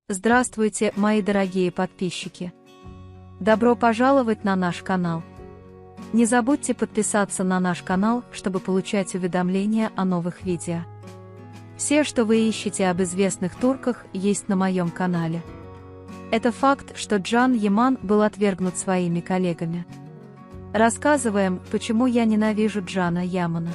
Здравствуйте, мои дорогие подписчики! Добро пожаловать на наш канал! Не забудьте подписаться на наш канал, чтобы получать уведомления о новых видео. Все, что вы ищете об известных турках, есть на моем канале. Это факт, что Can Yaman был отвергнут своими коллегами. Рассказываем, почему я ненавижу Джана Ямана.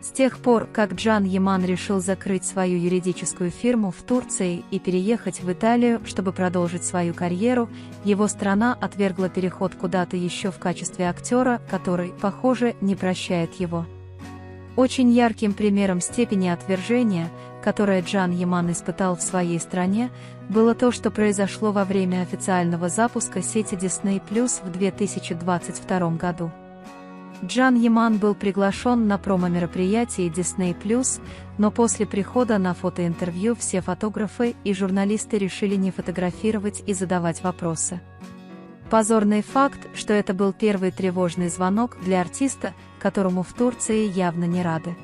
С тех пор, как Can Yaman решил закрыть свою юридическую фирму в Турции и переехать в Италию, чтобы продолжить свою карьеру, его страна отвергла переход куда-то еще в качестве актера, который, похоже, не прощает его. Очень ярким примером степени отвержения, которое Can Yaman испытал в своей стране, было то, что произошло во время официального запуска сети Disney+ в 2022 году. Can Yaman был приглашен на промо-мероприятие Disney+, но после прихода на фотоинтервью все фотографы и журналисты решили не фотографировать и задавать вопросы. Позорный факт, что это был первый тревожный звонок для артиста, которому в Турции явно не рады.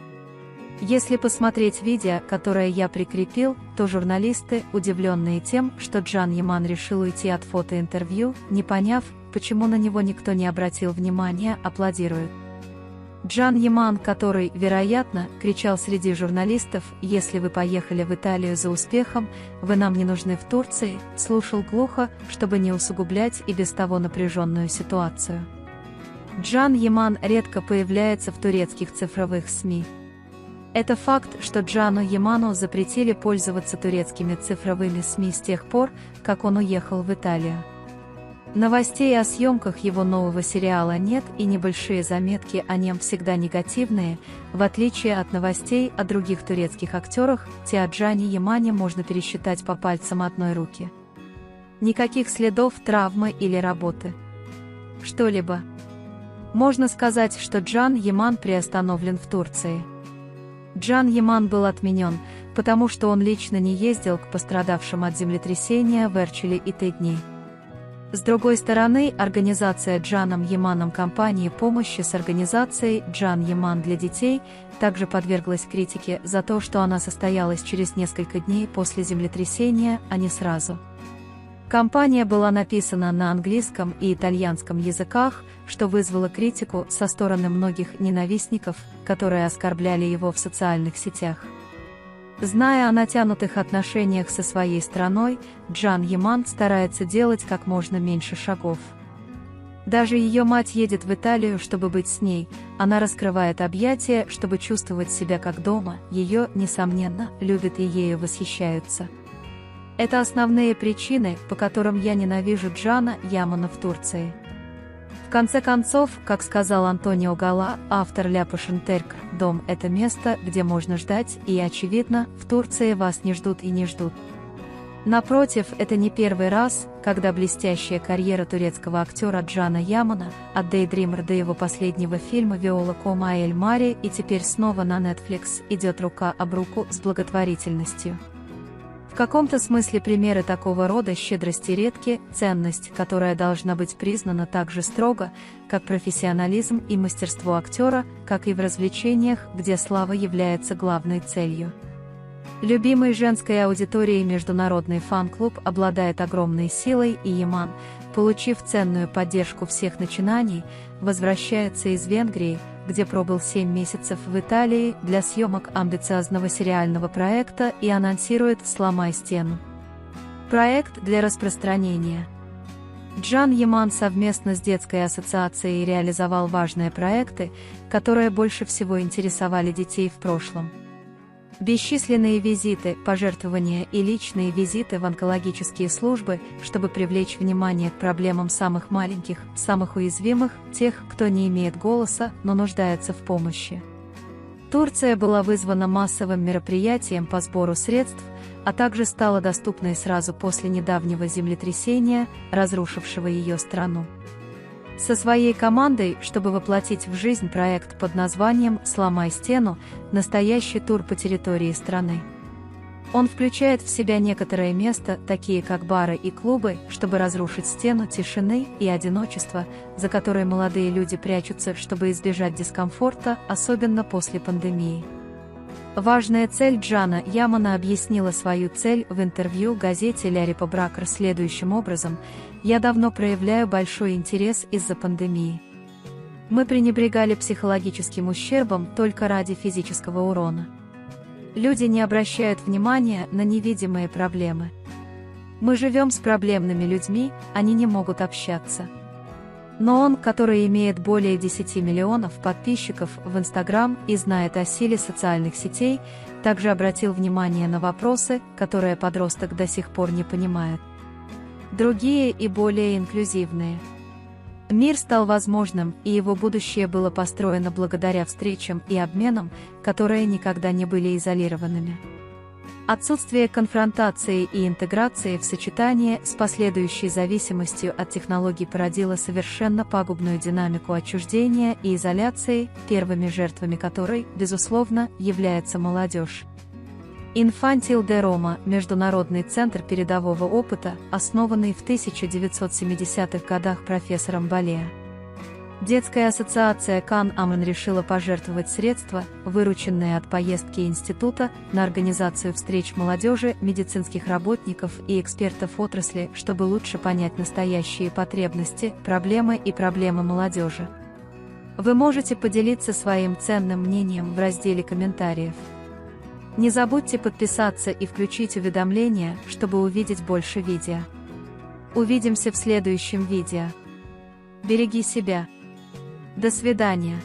Если посмотреть видео, которое я прикрепил, то журналисты, удивленные тем, что Can Yaman решил уйти от фотоинтервью, не поняв, почему на него никто не обратил внимания, аплодируют. Can Yaman, который, вероятно, кричал среди журналистов: «Если вы поехали в Италию за успехом, вы нам не нужны в Турции», слушал глухо, чтобы не усугублять и без того напряженную ситуацию. Can Yaman редко появляется в турецких цифровых СМИ. Это факт, что Caну Яману запретили пользоваться турецкими цифровыми СМИ с тех пор, как он уехал в Италию. Новостей о съемках его нового сериала нет, и небольшие заметки о нем всегда негативные, в отличие от новостей о других турецких актерах, те о Cане Ямане можно пересчитать по пальцам одной руки. Никаких следов травмы или работы. Что-либо. Можно сказать, что Can Yaman приостановлен в Турции. Can Yaman был отменен, потому что он лично не ездил к пострадавшим от землетрясения в Эрчиле и Тедни. С другой стороны, организация Caном Яманом компании помощи с организацией Can Yaman для детей также подверглась критике за то, что она состоялась через несколько дней после землетрясения, а не сразу. Компания была написана на английском и итальянском языках, что вызвало критику со стороны многих ненавистников, которые оскорбляли его в социальных сетях. Зная о натянутых отношениях со своей страной, Can Yaman старается делать как можно меньше шагов. Даже ее мать едет в Италию, чтобы быть с ней, она раскрывает объятия, чтобы чувствовать себя как дома, ее, несомненно, любят и ею восхищаются. Это основные причины, по которым я ненавижу Cana Ямана в Турции. В конце концов, как сказал Антонио Гала, автор Ляпушин-Терк, дом – это место, где можно ждать, и, очевидно, в Турции вас не ждут и не ждут. Напротив, это не первый раз, когда блестящая карьера турецкого актера Cana Ямана, от Daydreamer до его последнего фильма «Виола Кома Эль Мари» и теперь снова на Netflix, идет рука об руку с благотворительностью. В каком-то смысле примеры такого рода щедрости редки, ценность, которая должна быть признана так же строго, как профессионализм и мастерство актера, как и в развлечениях, где слава является главной целью. Любимый женской аудиторией международный фан-клуб обладает огромной силой, и Yaman, получив ценную поддержку всех начинаний, возвращается из Венгрии, где пробыл 7 месяцев в Италии для съемок амбициозного сериального проекта, и анонсирует «Сломай стену». Проект для распространения. Can Yaman совместно с детской ассоциацией реализовал важные проекты, которые больше всего интересовали детей в прошлом. Бесчисленные визиты, пожертвования и личные визиты в онкологические службы, чтобы привлечь внимание к проблемам самых маленьких, самых уязвимых, тех, кто не имеет голоса, но нуждается в помощи. Турция была вызвана массовым мероприятием по сбору средств, а также стала доступной сразу после недавнего землетрясения, разрушившего ее страну. Со своей командой, чтобы воплотить в жизнь проект под названием «Сломай стену», настоящий тур по территории страны. Он включает в себя некоторые места, такие как бары и клубы, чтобы разрушить стену тишины и одиночества, за которой молодые люди прячутся, чтобы избежать дискомфорта, особенно после пандемии. Важная цель Джана Ямана объяснила свою цель в интервью газете Ля Република следующим образом: «Я давно проявляю большой интерес из-за пандемии. Мы пренебрегали психологическим ущербом только ради физического урона. Люди не обращают внимания на невидимые проблемы. Мы живем с проблемными людьми, они не могут общаться». Но он, который имеет более 10 миллионов подписчиков в Instagram и знает о силе социальных сетей, также обратил внимание на вопросы, которые подросток до сих пор не понимает. Другие и более инклюзивные. Мир стал возможным, и его будущее было построено благодаря встречам и обменам, которые никогда не были изолированными. Отсутствие конфронтации и интеграции в сочетании с последующей зависимостью от технологий породило совершенно пагубную динамику отчуждения и изоляции, первыми жертвами которой, безусловно, является молодежь. Infantil de Roma – международный центр передового опыта, основанный в 1970-х годах профессором Балеа. Детская ассоциация Кан Аман решила пожертвовать средства, вырученные от поездки института, на организацию встреч молодежи, медицинских работников и экспертов отрасли, чтобы лучше понять настоящие потребности, проблемы и проблемы молодежи. Вы можете поделиться своим ценным мнением в разделе комментариев. Не забудьте подписаться и включить уведомления, чтобы увидеть больше видео. Увидимся в следующем видео. Береги себя. До свидания.